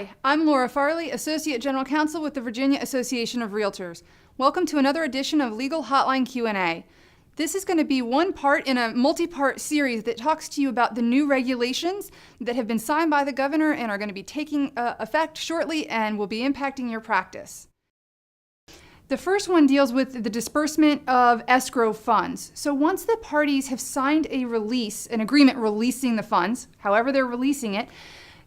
Hi, I'm Laura Farley, Associate General Counsel with the Virginia Association of Realtors. Welcome to another edition of Legal Hotline Q&A. This is going to be one part in a multi-part series that talks to you about the new regulations that have been signed by the governor and are going to be taking effect shortly and will be impacting your practice. The first one deals with the disbursement of escrow funds. So once the parties have signed an agreement releasing the funds, however they're releasing it,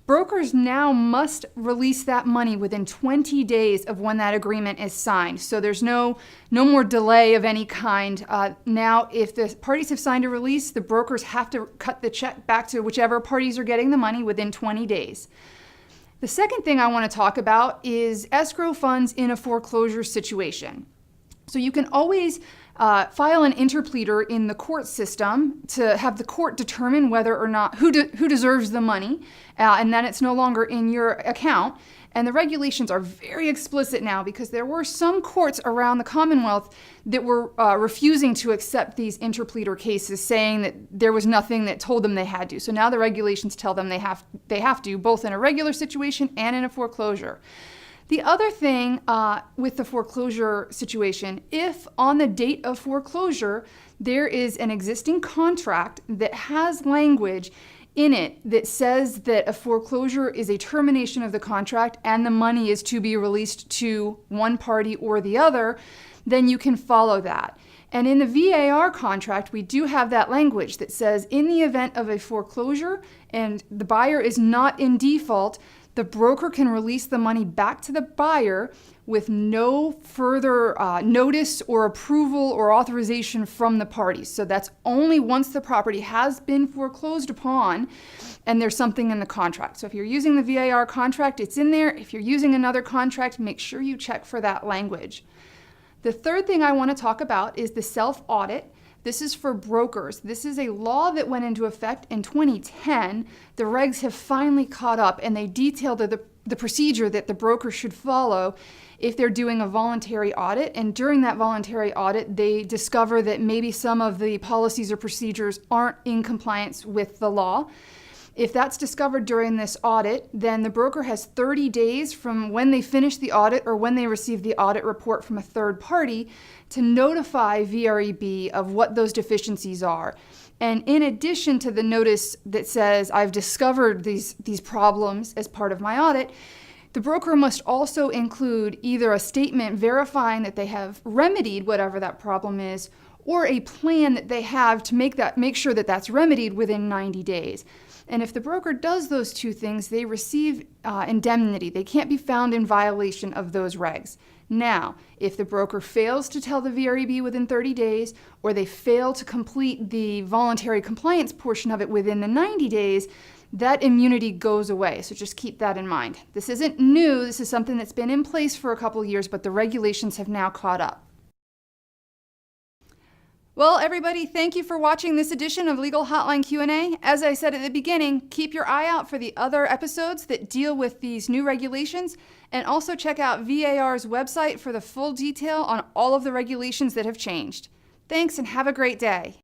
brokers now must release that money within 20 days of when that agreement is signed. So there's no more delay of any kind. Now, if the parties have signed a release, the brokers have to cut the check back to whichever parties are getting the money within 20 days. The second thing I want to talk about is escrow funds in a foreclosure situation. So you can always file an interpleader in the court system to have the court determine whether or not who deserves the money, and then it's no longer in your account. And the regulations are very explicit now because there were some courts around the Commonwealth that were refusing to accept these interpleader cases, saying that there was nothing that told them they had to. So now the regulations tell them they have to, both in a regular situation and in a foreclosure. The other thing with the foreclosure situation, if on the date of foreclosure there is an existing contract that has language in it that says that a foreclosure is a termination of the contract and the money is to be released to one party or the other, then you can follow that. And in the VAR contract, we do have that language that says in the event of a foreclosure and the buyer is not in default, the broker can release the money back to the buyer with no further notice or approval or authorization from the parties. So that's only once the property has been foreclosed upon and there's something in the contract. So if you're using the VAR contract, it's in there. If you're using another contract, make sure you check for that language. The third thing I want to talk about is the self-audit. This is for brokers. This is a law that went into effect in 2010. The regs have finally caught up and they detailed the procedure that the broker should follow if they're doing a voluntary audit. And during that voluntary audit, they discover that maybe some of the policies or procedures aren't in compliance with the law. If that's discovered during this audit, then the broker has 30 days from when they finish the audit or when they receive the audit report from a third party to notify VREB of what those deficiencies are. And in addition to the notice that says, I've discovered these problems as part of my audit, the broker must also include either a statement verifying that they have remedied whatever that problem is, or a plan that they have to make sure that that's remedied within 90 days. And if the broker does those two things, they receive indemnity. They can't be found in violation of those regs. Now, if the broker fails to tell the VREB within 30 days, or they fail to complete the voluntary compliance portion of it within the 90 days, that immunity goes away. So just keep that in mind. This isn't new. This is something that's been in place for a couple of years, but the regulations have now caught up. Well, everybody, thank you for watching this edition of Legal Hotline Q&A. As I said at the beginning, keep your eye out for the other episodes that deal with these new regulations, and also check out VAR's website for the full detail on all of the regulations that have changed. Thanks and have a great day.